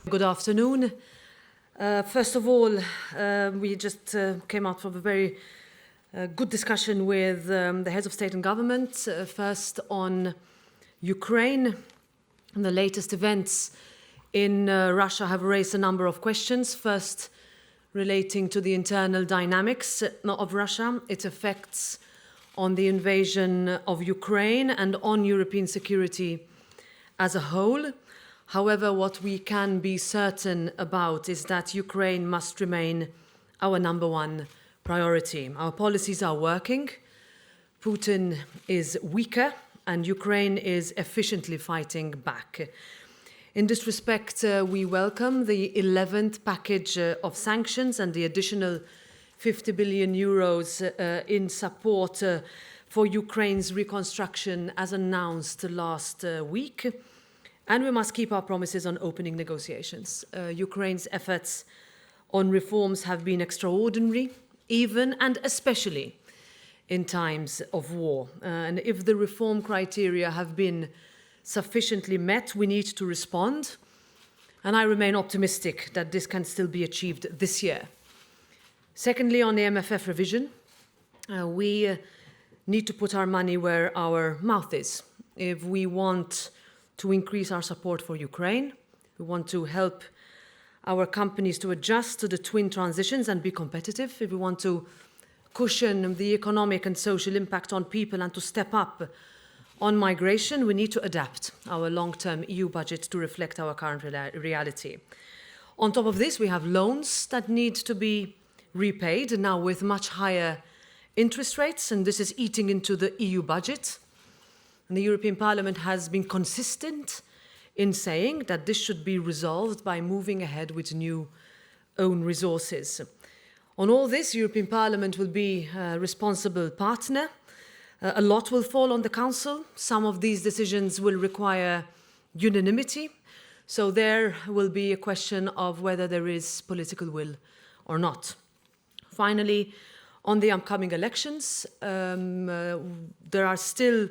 Good afternoon. First of all, we just came out from a very good discussion with the heads of state and government, first on Ukraine. The latest events in Russia have raised a number of questions. First, relating to the internal dynamics of Russia, its effects on the invasion of Ukraine and on European security as a whole. However, what we can be certain about is that Ukraine must remain our number one priority. Our policies are working. Putin is weaker and Ukraine is efficiently fighting back. In this respect, we welcome the 11th package of sanctions and the additional 50 billion euros in support for Ukraine's reconstruction as announced last week. And we must keep our promises on opening negotiations. Ukraine's efforts on reforms have been extraordinary, even and especially in times of war. And if the reform criteria have been sufficiently met, we need to respond. And I remain optimistic that this can still be achieved this year. Secondly, on the MFF revision, we need to put our money where our mouth is. If we want to increase our support for Ukraine, we want to help our companies to adjust to the twin transitions and be competitive. If we want to cushion the economic and social impact on people and to step up on migration, we need to adapt our long-term EU budget to reflect our current reality. On top of this, we have loans that need to be repaid, now with much higher interest rates, and this is eating into the EU budget. And the European Parliament has been consistent in saying that this should be resolved by moving ahead with new own resources. On all this, the European Parliament will be a responsible partner. A lot will fall on the Council. Some of these decisions will require unanimity. So there will be a question of whether there is political will or not. Finally, on the upcoming elections, there are still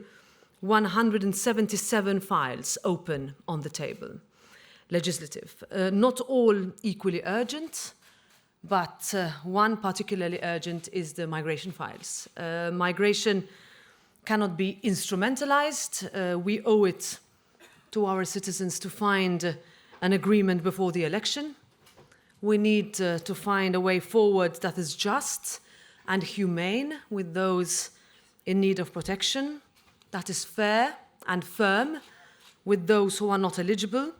177 files open on the table, legislative. Not all equally urgent, but one particularly urgent is the migration files. Migration cannot be instrumentalized. We owe it to our citizens to find an agreement before the election. We need to find a way forward that is just and humane with those in need of protection, that is fair and firm with those who are not eligible,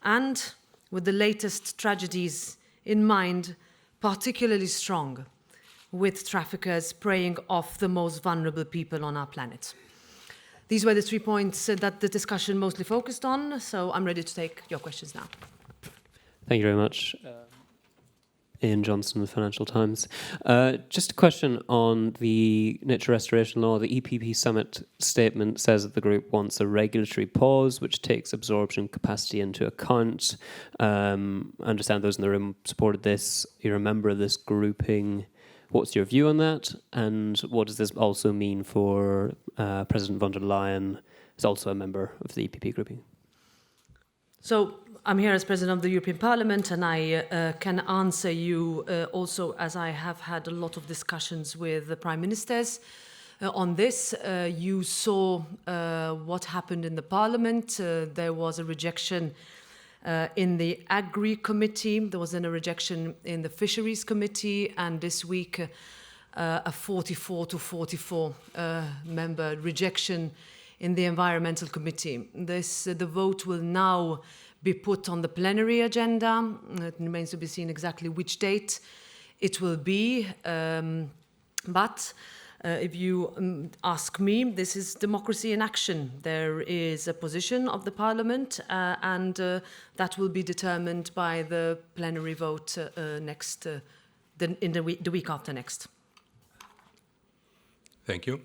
and with the latest tragedies in mind, particularly strong with traffickers preying off the most vulnerable people on our planet. These were the 3 points that the discussion mostly focused on, so I'm ready to take your questions now. Thank you very much. Ian Johnson, the Financial Times. Just a question on the nature restoration law. The EPP summit statement says that the group wants a regulatory pause which takes absorption capacity into account. I understand those in the room supported this. You're a member of this grouping. What's your view on that? And what does this also mean for President von der Leyen, who's also a member of the EPP grouping? So I'm here as President of the European Parliament, and I can answer you also as I have had a lot of discussions with the Prime Ministers on this. You saw what happened in the Parliament. There was a rejection in the Agri Committee, there was then a rejection in the Fisheries Committee, and this week a 44 to 44 member rejection in the Environmental Committee. The vote will now be put on the plenary agenda. It remains to be seen exactly which date it will be. But if you ask me, this is democracy in action. There is a position of the Parliament, and that will be determined by the plenary vote the week after next. Thank you.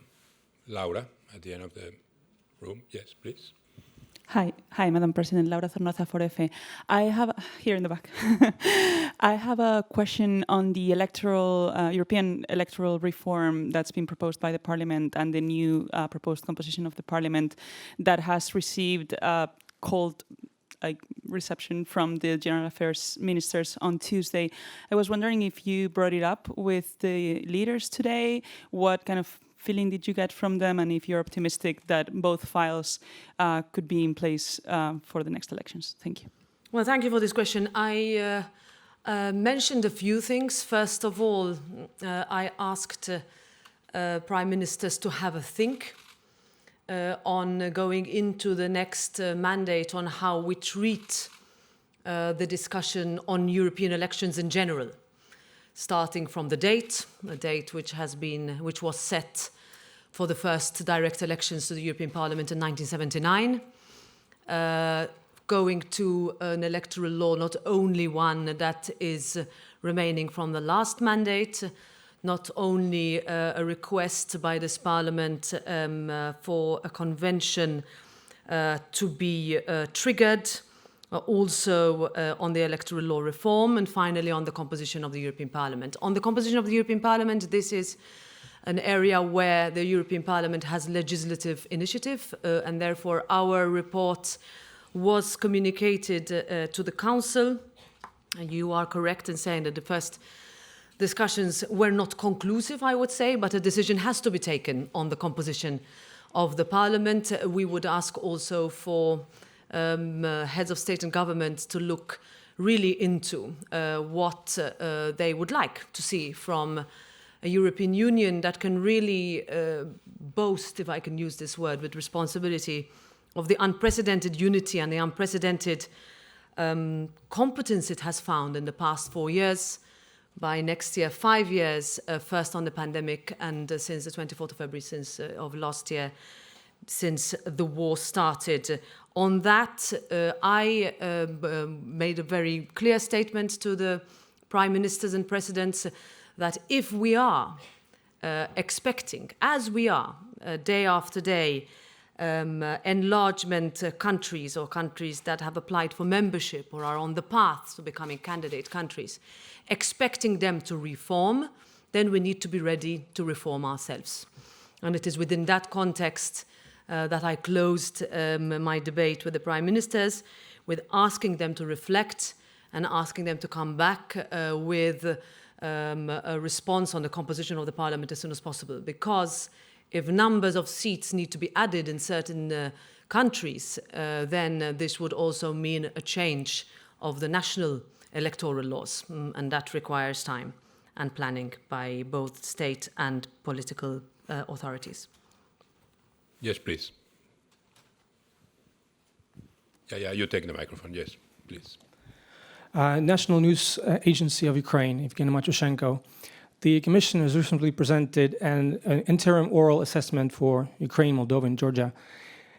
Laura, at the end of the room. Yes, please. Hi, Madam President, Laura Zornoza for EFE. I have, here in the back, I have a question on the European electoral reform that's been proposed by the Parliament and the new proposed composition of the Parliament that has received cold like reception from the General Affairs ministers on Tuesday. I was wondering if you brought it up with the leaders today. What kind of feeling did you get from them, and if you're optimistic that both files could be in place for the next elections? Thank you. Well, thank you for this question. I mentioned a few things. First of all, I asked prime ministers to have a think on going into the next mandate on how we treat the discussion on European elections in general, starting from the date, a date which was set for the first direct elections to the European Parliament in 1979, going to an electoral law, not only one that is remaining from the last mandate, not only a request by this Parliament for a convention to be triggered, also on the electoral law reform, and finally on the composition of the European Parliament. On the composition of the European Parliament, this is an area where the European Parliament has legislative initiative, and therefore our report was communicated to the Council. You are correct in saying that the first discussions were not conclusive, I would say, but a decision has to be taken on the composition of the Parliament. We would ask also for heads of state and government to look really into what they would like to see from a European Union that can really boast, if I can use this word with responsibility, of the unprecedented unity and the unprecedented competence it has found in the past 4 years. By next year, 5 years, first on the pandemic, and since the 24th of February of last year, since the war started. On that, I made a very clear statement to the prime ministers and presidents that if we are expecting, as we are, day after day, enlargement countries or countries that have applied for membership or are on the path to becoming candidate countries, expecting them to reform, then we need to be ready to reform ourselves. And it is within that context that I closed my debate with the prime ministers, with asking them to reflect and asking them to come back with a response on the composition of the parliament as soon as possible. Because if numbers of seats need to be added in certain countries, then this would also mean a change of the national electoral laws, and that requires time and planning by both state and political authorities. Yes, please. Yeah, you take the microphone. Yes, please. National News Agency of Ukraine, Evgeny Matyushenko. The Commission has recently presented an interim oral assessment for Ukraine, Moldova, and Georgia.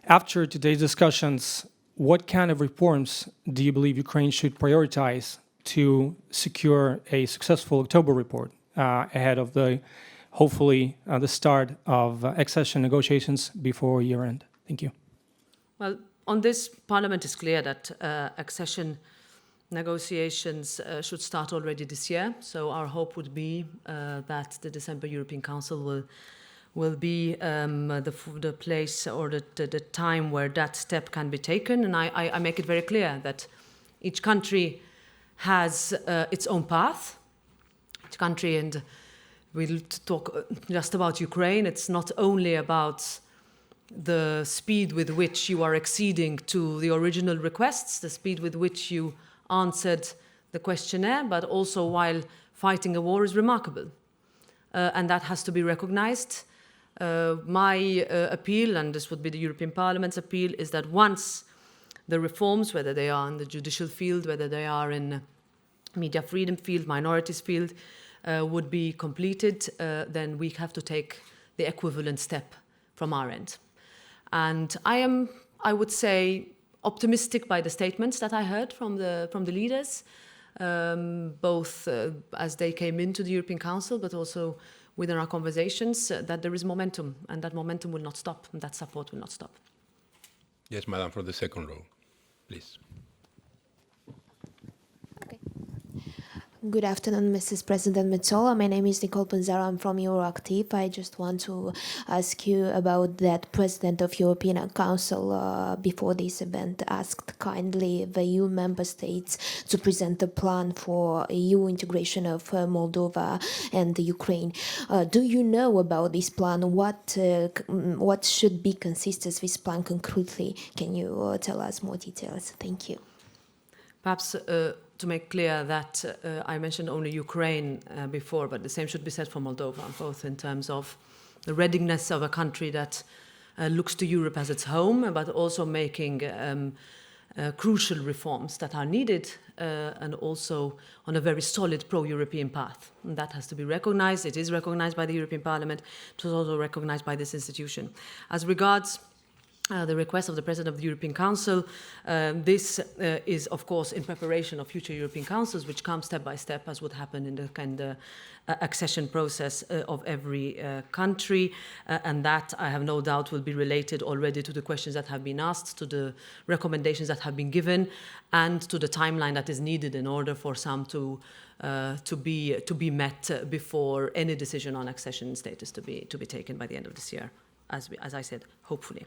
After today's discussions, what kind of reforms do you believe Ukraine should prioritize to secure a successful October report ahead of hopefully the start of accession negotiations before year-end? Thank you. Well, on this, Parliament is clear that accession negotiations should start already this year. So our hope would be that the December European Council will be the place or the time where that step can be taken. And I make it very clear that each country has its own path. Each country, and we'll talk just about Ukraine, it's not only about the speed with which you are acceding to the original requests, the speed with which you answered the questionnaire, but also while fighting a war is remarkable. And that has to be recognized. My appeal, and this would be the European Parliament's appeal, is that once the reforms, whether they are in the judicial field, whether they are in media freedom field, minorities field, would be completed, then we have to take the equivalent step from our end. And I would say, optimistic by the statements that I heard from the leaders, both as they came into the European Council, but also within our conversations, that there is momentum, and that momentum will not stop, and that support will not stop. Yes, madam, for the second row, please. Okay. Good afternoon, Mrs. President Metsola. My name is Nicole Panzaro. I'm from Euroactiv. I just want to ask you about that President of European Council before this event asked kindly the EU member states to present a plan for EU integration of Moldova and Ukraine. Do you know about this plan? What should be consist of this plan concretely? Can you tell us more details? Thank you. Perhaps to make clear that I mentioned only Ukraine before, but the same should be said for Moldova, both in terms of the readiness of a country that looks to Europe as its home, but also making crucial reforms that are needed and also on a very solid pro-European path. And that has to be recognized. It is recognized by the European Parliament. It was also recognized by this institution. As regards the request of the President of the European Council. This is, of course, in preparation of future European Councils, which come step by step, as would happen in the kind of accession process of every country. And that, I have no doubt, will be related already to the questions that have been asked, to the recommendations that have been given, and to the timeline that is needed in order for some to be met before any decision on accession status to be taken by the end of this year, as I said, hopefully.